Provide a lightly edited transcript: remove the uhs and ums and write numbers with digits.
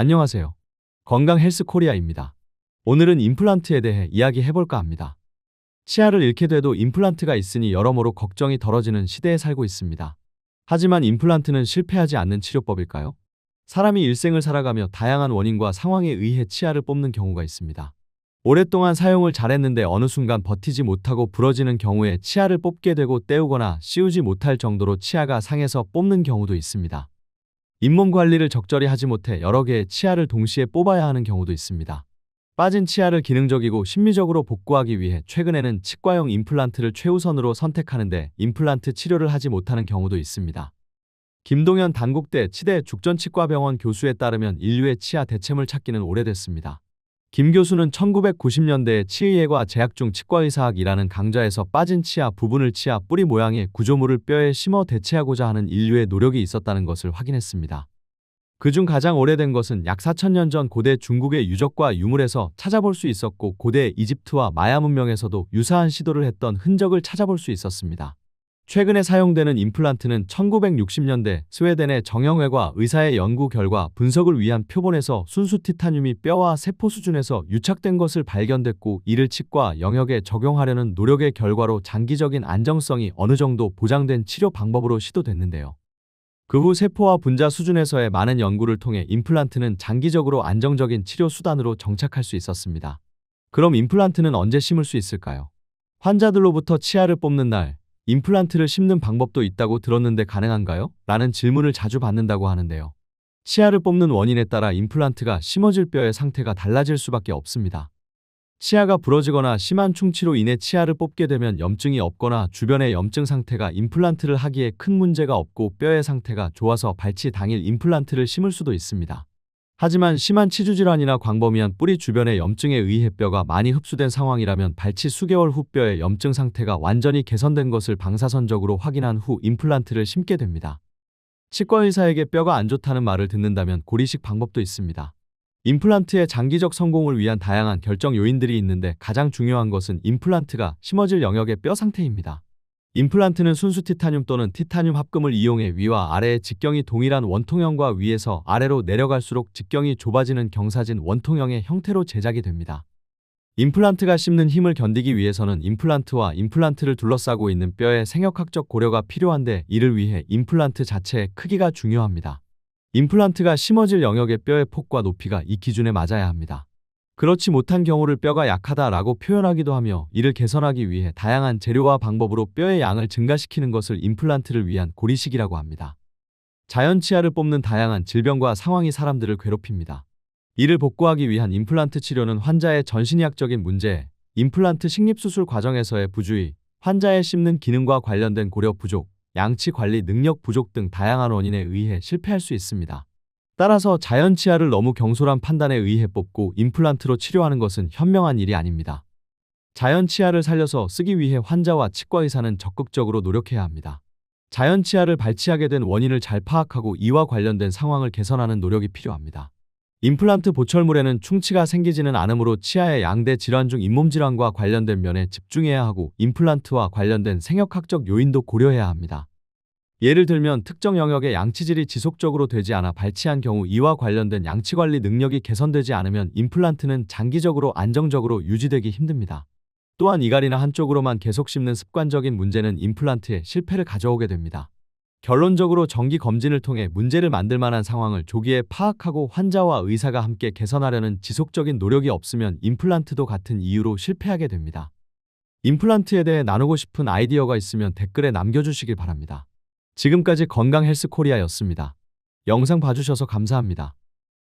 안녕하세요. 건강 헬스 코리아입니다. 오늘은 임플란트에 대해 이야기해볼까 합니다. 치아를 잃게 돼도 임플란트가 있으니 여러모로 걱정이 덜어지는 시대에 살고 있습니다. 하지만 임플란트는 실패하지 않는 치료법일까요? 사람이 일생을 살아가며 다양한 원인과 상황에 의해 치아를 뽑는 경우가 있습니다. 오랫동안 사용을 잘했는데 어느 순간 버티지 못하고 부러지는 경우에 치아를 뽑게 되고 떼우거나 씌우지 못할 정도로 치아가 상해서 뽑는 경우도 있습니다. 잇몸 관리를 적절히 하지 못해 여러 개의 치아를 동시에 뽑아야 하는 경우도 있습니다. 빠진 치아를 기능적이고 심미적으로 복구하기 위해 최근에는 치과용 임플란트를 최우선으로 선택하는데 임플란트 치료를 하지 못하는 경우도 있습니다. 김동현 단국대 치대 죽전치과병원 교수에 따르면 인류의 치아 대체물 찾기는 오래됐습니다. 김 교수는 1990년대에 치의학과 재학 중 치과의사학이라는 강좌에서 빠진 치아 부분을 치아 뿌리 모양의 구조물을 뼈에 심어 대체하고자 하는 인류의 노력이 있었다는 것을 확인했습니다. 그중 가장 오래된 것은 약 4000년 전 고대 중국의 유적과 유물에서 찾아볼 수 있었고 고대 이집트와 마야 문명에서도 유사한 시도를 했던 흔적을 찾아볼 수 있었습니다. 최근에 사용되는 임플란트는 1960년대 스웨덴의 정형외과 의사의 연구 결과 분석을 위한 표본에서 순수 티타늄이 뼈와 세포 수준에서 유착된 것을 발견됐고 이를 치과 영역에 적용하려는 노력의 결과로 장기적인 안정성이 어느 정도 보장된 치료 방법으로 시도됐는데요. 그 후 세포와 분자 수준에서의 많은 연구를 통해 임플란트는 장기적으로 안정적인 치료 수단으로 정착할 수 있었습니다. 그럼 임플란트는 언제 심을 수 있을까요? 환자들로부터 치아를 뽑는 날 임플란트를 심는 방법도 있다고 들었는데 가능한가요? 라는 질문을 자주 받는다고 하는데요. 치아를 뽑는 원인에 따라 임플란트가 심어질 뼈의 상태가 달라질 수밖에 없습니다. 치아가 부러지거나 심한 충치로 인해 치아를 뽑게 되면 염증이 없거나 주변의 염증 상태가 임플란트를 하기에 큰 문제가 없고 뼈의 상태가 좋아서 발치 당일 임플란트를 심을 수도 있습니다. 하지만 심한 치주질환이나 광범위한 뿌리 주변의 염증에 의해 뼈가 많이 흡수된 상황이라면 발치 수개월 후 뼈의 염증 상태가 완전히 개선된 것을 방사선적으로 확인한 후 임플란트를 심게 됩니다. 치과의사에게 뼈가 안 좋다는 말을 듣는다면 고리식 방법도 있습니다. 임플란트의 장기적 성공을 위한 다양한 결정 요인들이 있는데 가장 중요한 것은 임플란트가 심어질 영역의 뼈 상태입니다. 임플란트는 순수 티타늄 또는 티타늄 합금을 이용해 위와 아래의 직경이 동일한 원통형과 위에서 아래로 내려갈수록 직경이 좁아지는 경사진 원통형의 형태로 제작이 됩니다. 임플란트가 씹는 힘을 견디기 위해서는 임플란트와 임플란트를 둘러싸고 있는 뼈의 생역학적 고려가 필요한데 이를 위해 임플란트 자체의 크기가 중요합니다. 임플란트가 심어질 영역의 뼈의 폭과 높이가 이 기준에 맞아야 합니다. 그렇지 못한 경우를 뼈가 약하다라고 표현하기도 하며 이를 개선하기 위해 다양한 재료와 방법으로 뼈의 양을 증가시키는 것을 임플란트를 위한 고리식이라고 합니다. 자연 치아를 뽑는 다양한 질병과 상황이 사람들을 괴롭힙니다. 이를 복구하기 위한 임플란트 치료는 환자의 전신의학적인 문제, 임플란트 식립수술 과정에서의 부주의, 환자의 씹는 기능과 관련된 고려 부족, 양치 관리 능력 부족 등 다양한 원인에 의해 실패할 수 있습니다. 따라서 자연 치아를 너무 경솔한 판단에 의해 뽑고 임플란트로 치료하는 것은 현명한 일이 아닙니다. 자연 치아를 살려서 쓰기 위해 환자와 치과의사는 적극적으로 노력해야 합니다. 자연 치아를 발치하게 된 원인을 잘 파악하고 이와 관련된 상황을 개선하는 노력이 필요합니다. 임플란트 보철물에는 충치가 생기지는 않으므로 치아의 양대 질환 중 잇몸 질환과 관련된 면에 집중해야 하고 임플란트와 관련된 생역학적 요인도 고려해야 합니다. 예를 들면 특정 영역의 양치질이 지속적으로 되지 않아 발치한 경우 이와 관련된 양치관리 능력이 개선되지 않으면 임플란트는 장기적으로 안정적으로 유지되기 힘듭니다. 또한 이갈이나 한쪽으로만 계속 씹는 습관적인 문제는 임플란트에 실패를 가져오게 됩니다. 결론적으로 정기 검진을 통해 문제를 만들 만한 상황을 조기에 파악하고 환자와 의사가 함께 개선하려는 지속적인 노력이 없으면 임플란트도 같은 이유로 실패하게 됩니다. 임플란트에 대해 나누고 싶은 아이디어가 있으면 댓글에 남겨주시길 바랍니다. 지금까지 건강 헬스 코리아였습니다. 영상 봐주셔서 감사합니다.